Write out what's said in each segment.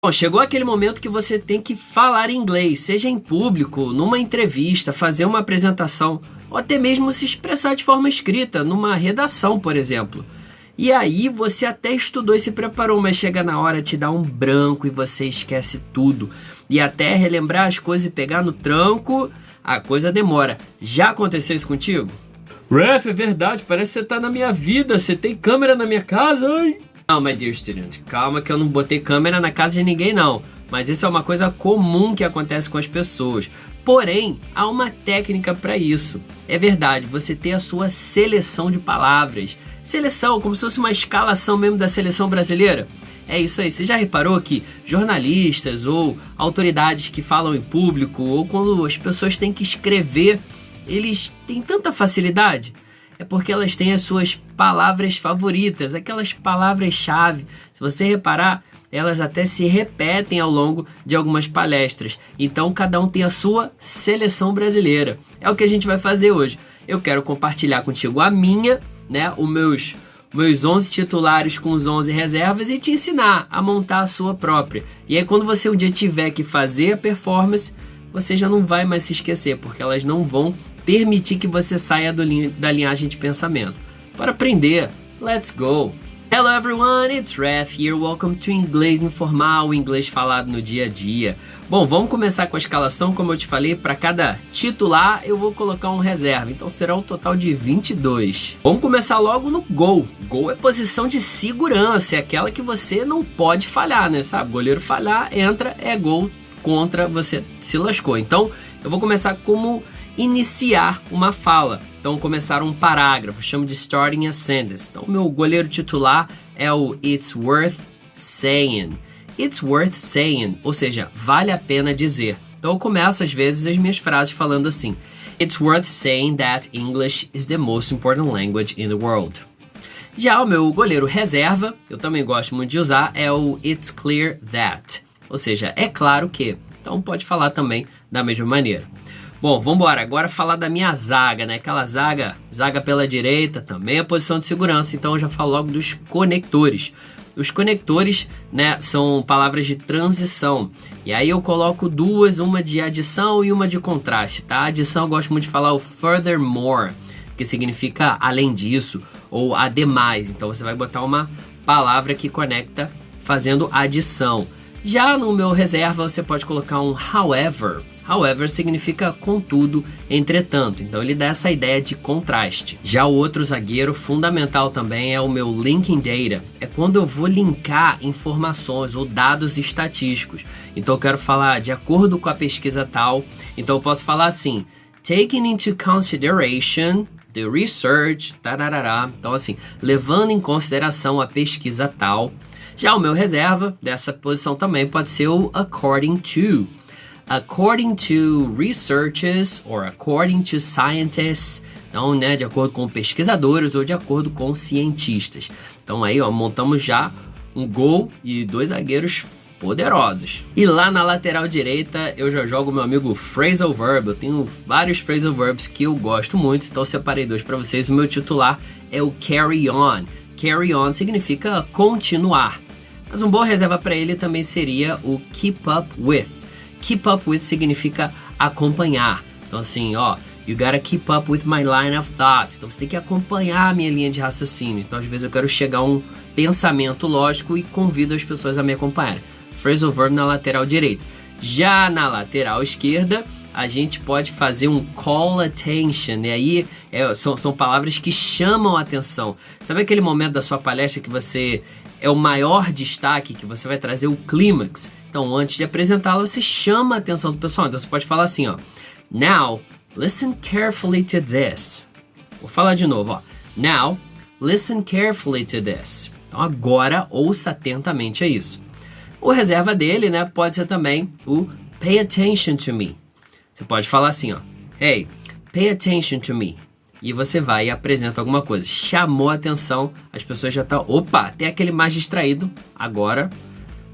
Bom, chegou aquele momento que você tem que falar inglês, seja em público, numa entrevista, fazer uma apresentação, ou até mesmo se expressar de forma escrita, numa redação, por exemplo. E aí você até estudou e se preparou, mas chega na hora, te dá um branco e você esquece tudo. E até relembrar as coisas e pegar no tranco, a coisa demora. Já aconteceu isso contigo? Ref, é verdade, parece que você tá na minha vida, você tem câmera na minha casa, ai. Não, my dear student, calma que eu não botei câmera na casa de ninguém não, mas isso é uma coisa comum que acontece com as pessoas. Porém, há uma técnica para isso. É verdade, você tem a sua seleção de palavras. Seleção, como se fosse uma escalação mesmo da seleção brasileira. É isso aí, você já reparou que jornalistas ou autoridades que falam em público, ou quando as pessoas têm que escrever, eles têm tanta facilidade? É porque elas têm as suas palavras favoritas, aquelas palavras-chave. Se você reparar, elas até se repetem ao longo de algumas palestras. Então, cada um tem a sua seleção brasileira. É o que a gente vai fazer hoje. Eu quero compartilhar contigo a minha, né, os meus 11 titulares com os 11 reservas e te ensinar a montar a sua própria. E aí, quando você um dia tiver que fazer a performance, você já não vai mais se esquecer, porque elas não vão permitir que você saia da linhagem de pensamento. Para aprender, let's go! Hello everyone, it's Ref here. Welcome to Inglês Informal, o inglês falado no dia a dia. Bom, vamos começar com a escalação, como eu te falei, para cada titular eu vou colocar um reserva, então será um total de 22. Vamos começar logo no gol. Gol é posição de segurança, é aquela que você não pode falhar, né? Sabe, goleiro falhar, entra, é gol, contra, você se lascou. Então, eu vou começar como iniciar uma fala. Então, começar um parágrafo, chamo de starting a sentence. Então, o meu goleiro titular é o It's worth saying. It's worth saying, ou seja, vale a pena dizer. Então, eu começo às vezes as minhas frases falando assim: It's worth saying that English is the most important language in the world. Já o meu goleiro reserva, eu também gosto muito de usar, é o It's clear that, ou seja, é claro que. Então, pode falar também da mesma maneira. Bom, vamos embora. Agora falar da minha zaga, né? Aquela zaga pela direita, também é posição de segurança. Então eu já falo logo dos conectores. Os conectores, né, são palavras de transição. E aí eu coloco duas, uma de adição e uma de contraste, tá? A adição eu gosto muito de falar o furthermore, que significa além disso, ou ademais. Então você vai botar uma palavra que conecta fazendo adição. Já no meu reserva você pode colocar um however. However significa contudo, entretanto. Então ele dá essa ideia de contraste. Já o outro zagueiro fundamental também é o meu linking data. É quando eu vou linkar informações ou dados estatísticos. Então eu quero falar de acordo com a pesquisa tal. Então eu posso falar assim: taking into consideration the research, tarará. Então assim, levando em consideração a pesquisa tal. Já o meu reserva dessa posição também pode ser o according to. According to researchers or according to scientists. Então, né, de acordo com pesquisadores ou de acordo com cientistas. Então aí, ó, montamos já um gol e dois zagueiros poderosos. E lá na lateral direita eu já jogo meu amigo phrasal verb. Eu tenho vários phrasal verbs que eu gosto muito, então eu separei dois para vocês. O meu titular é o carry on. Carry on significa continuar. Mas um bom reserva para ele também seria o keep up with. Keep up with significa acompanhar. Então assim, ó, you gotta keep up with my line of thought. Então você tem que acompanhar a minha linha de raciocínio. Então às vezes eu quero chegar a um pensamento lógico e convido as pessoas a me acompanharem. Phrasal verb na lateral direita. Já na lateral esquerda, a gente pode fazer um call attention. E aí são palavras que chamam a atenção. Sabe aquele momento da sua palestra que você é o maior destaque, que você vai trazer o clímax? Então, antes de apresentá-la, você chama a atenção do pessoal. Então, você pode falar assim, ó. Now, listen carefully to this. Vou falar de novo, ó. Now, listen carefully to this. Então, agora, ouça atentamente a isso. O reserva dele, né, pode ser também o pay attention to me. Você pode falar assim, ó. Hey, pay attention to me. E você vai e apresenta alguma coisa. Chamou a atenção, as pessoas já estão... Opa, tem aquele mais distraído. Agora...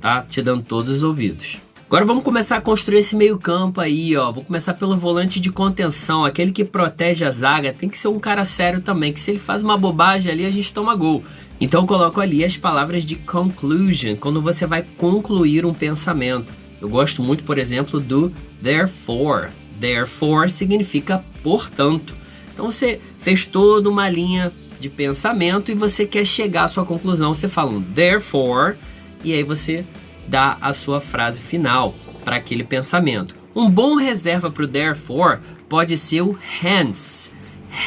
tá te dando todos os ouvidos. Agora vamos começar a construir esse meio campo aí, ó. Vou começar pelo volante de contenção, aquele que protege a zaga. Tem que ser um cara sério também, que se ele faz uma bobagem ali, a gente toma gol. Então eu coloco ali as palavras de conclusion, quando você vai concluir um pensamento. Eu gosto muito, por exemplo, do therefore. Therefore significa portanto. Então você fez toda uma linha de pensamento e você quer chegar à sua conclusão. Você fala um therefore e aí você dá a sua frase final para aquele pensamento. Um bom reserva para o therefore pode ser o hence.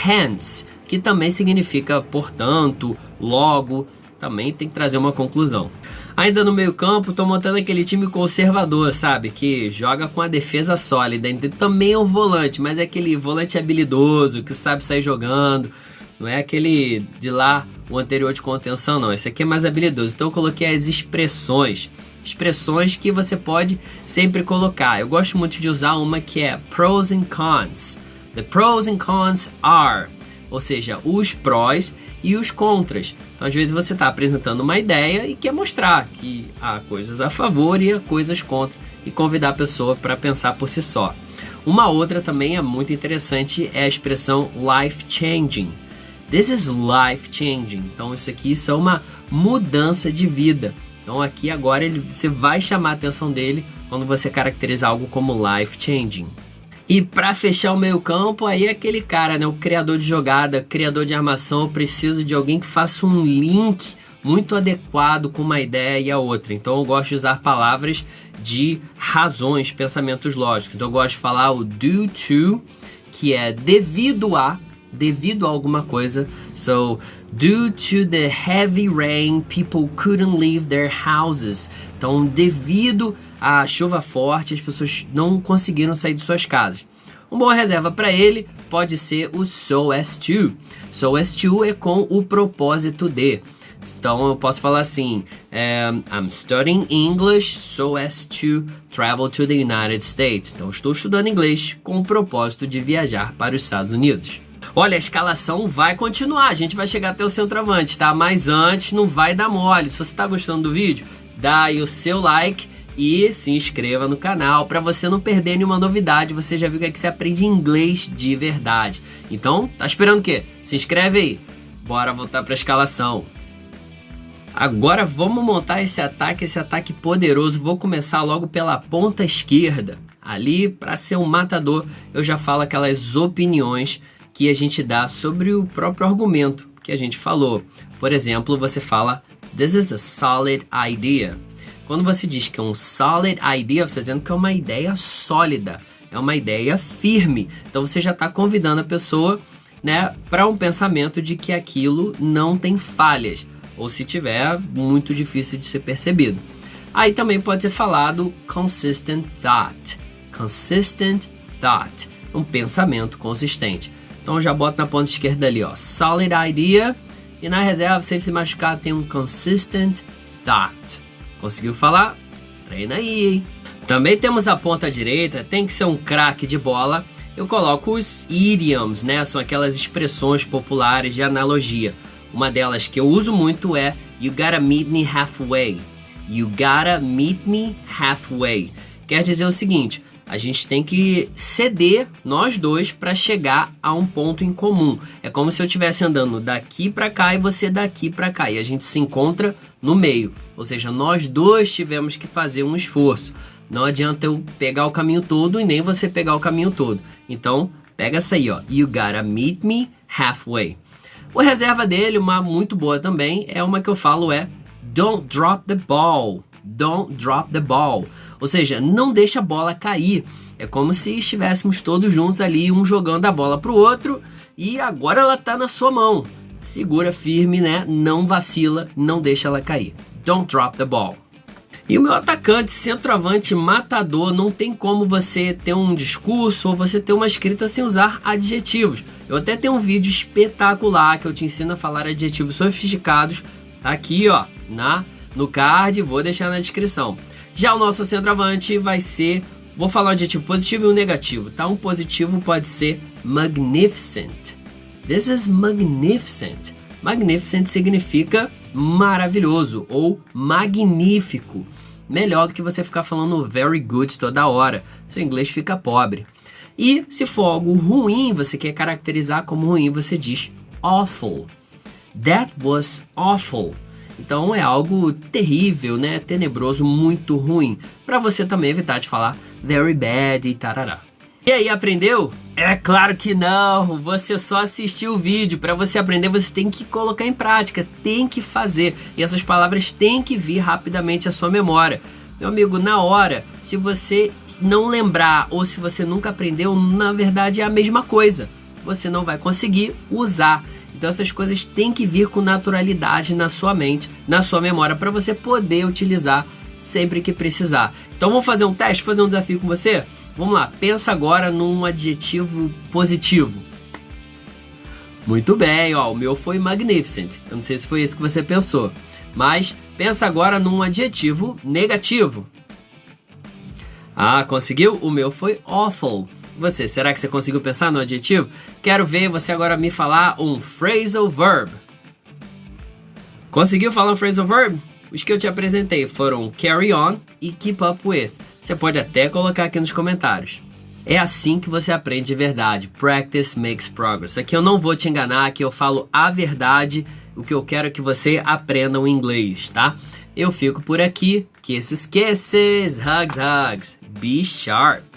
Hence, que também significa portanto, logo, também tem que trazer uma conclusão. Ainda no meio campo, tô montando aquele time conservador, sabe? Que joga com a defesa sólida. Então, também é um volante, mas é aquele volante habilidoso, que sabe sair jogando. Não é aquele de lá, o anterior de contenção, não. Esse aqui é mais habilidoso. Então eu coloquei as expressões. Expressões que você pode sempre colocar. Eu gosto muito de usar uma que é pros and cons. The pros and cons are. Ou seja, os prós e os contras. Então, às vezes você está apresentando uma ideia e quer mostrar que há coisas a favor e há coisas contra e convidar a pessoa para pensar por si só. Uma outra também é muito interessante é a expressão life-changing. This is life-changing. Então, isso aqui é uma mudança de vida. Então, aqui agora você vai chamar a atenção dele quando você caracterizar algo como life-changing. E para fechar o meio campo, aí é aquele cara, né? O criador de jogada, criador de armação. Eu preciso de alguém que faça um link muito adequado com uma ideia e a outra. Então eu gosto de usar palavras de razões, pensamentos lógicos. Então eu gosto de falar o due to, que é devido a alguma coisa. So, due to the heavy rain, people couldn't leave their houses. Então, devido à chuva forte, as pessoas não conseguiram sair de suas casas. Uma boa reserva para ele pode ser o so as to. So as to é com o propósito de. Então, eu posso falar assim, I'm studying English so as to travel to the United States. Então, estou estudando inglês com o propósito de viajar para os Estados Unidos. Olha, a escalação vai continuar, a gente vai chegar até o centroavante, tá? Mas antes não vai dar mole. Se você tá gostando do vídeo, dá aí o seu like e se inscreva no canal para você não perder nenhuma novidade. Você já viu que você aprende inglês de verdade. Então, tá esperando o quê? Se inscreve aí. Bora voltar para a escalação. Agora vamos montar esse ataque poderoso. Vou começar logo pela ponta esquerda. Ali, para ser um matador, eu já falo aquelas opiniões que a gente dá sobre o próprio argumento que a gente falou. Por exemplo, você fala This is a solid idea. Quando você diz que é um solid idea, você está dizendo que é uma ideia sólida, é uma ideia firme. Então você já está convidando a pessoa, né, para um pensamento de que aquilo não tem falhas, ou se tiver, muito difícil de ser percebido. Aí também pode ser falado consistent thought. Consistent thought, um pensamento consistente. Então eu já boto na ponta esquerda ali, ó, solid idea, e na reserva, sem se machucar, tem um consistent thought. Conseguiu falar? Treina aí, hein? Também temos a ponta direita, tem que ser um craque de bola. Eu coloco os idioms, né? São aquelas expressões populares de analogia. Uma delas que eu uso muito é You gotta meet me halfway. You gotta meet me halfway. Quer dizer o seguinte, a gente tem que ceder, nós dois, para chegar a um ponto em comum. É como se eu estivesse andando daqui para cá e você daqui para cá. E a gente se encontra no meio. Ou seja, nós dois tivemos que fazer um esforço. Não adianta eu pegar o caminho todo e nem você pegar o caminho todo. Então, pega essa aí, ó. You gotta meet me halfway. O reserva dele, uma muito boa também, é uma que eu falo Don't drop the ball. Don't drop the ball. Ou seja, não deixa a bola cair. É como se estivéssemos todos juntos ali, um jogando a bola pro outro e agora ela tá na sua mão. Segura firme, né? Não vacila, não deixa ela cair. Don't drop the ball. E o meu atacante, centroavante, matador, não tem como você ter um discurso ou você ter uma escrita sem usar adjetivos. Eu até tenho um vídeo espetacular que eu te ensino a falar adjetivos sofisticados. Tá aqui, ó, no card, vou deixar na descrição. Já o nosso centroavante vai ser, vou falar um adjetivo positivo e um negativo, tá? Um positivo pode ser magnificent. This is magnificent. Magnificent significa maravilhoso ou magnífico. Melhor do que você ficar falando very good toda hora. Seu inglês fica pobre. E se for algo ruim, você quer caracterizar como ruim, você diz awful. That was awful. Então é algo terrível, né? Tenebroso, muito ruim. Para você também evitar de falar very bad e tarará. E aí, aprendeu? É claro que não, você só assistiu o vídeo. Para você aprender, você tem que colocar em prática, tem que fazer. E essas palavras têm que vir rapidamente à sua memória. Meu amigo, na hora, se você não lembrar ou se você nunca aprendeu, na verdade é a mesma coisa. Você não vai conseguir usar. Então essas coisas têm que vir com naturalidade na sua mente, na sua memória, para você poder utilizar sempre que precisar. Então vamos fazer um teste, fazer um desafio com você? Vamos lá, pensa agora num adjetivo positivo. Muito bem, ó, o meu foi magnificent. Eu não sei se foi esse que você pensou. Mas pensa agora num adjetivo negativo. Ah, conseguiu? O meu foi awful. Você, será que você conseguiu pensar no adjetivo? Quero ver você agora me falar um phrasal verb. Conseguiu falar um phrasal verb? Os que eu te apresentei foram carry on e keep up with. Você pode até colocar aqui nos comentários. É assim que você aprende de verdade. Practice makes progress. Aqui eu não vou te enganar, aqui eu falo a verdade. O que eu quero é que você aprenda o inglês, tá? Eu fico por aqui. Kisses, kisses. Hugs, hugs. Be sharp.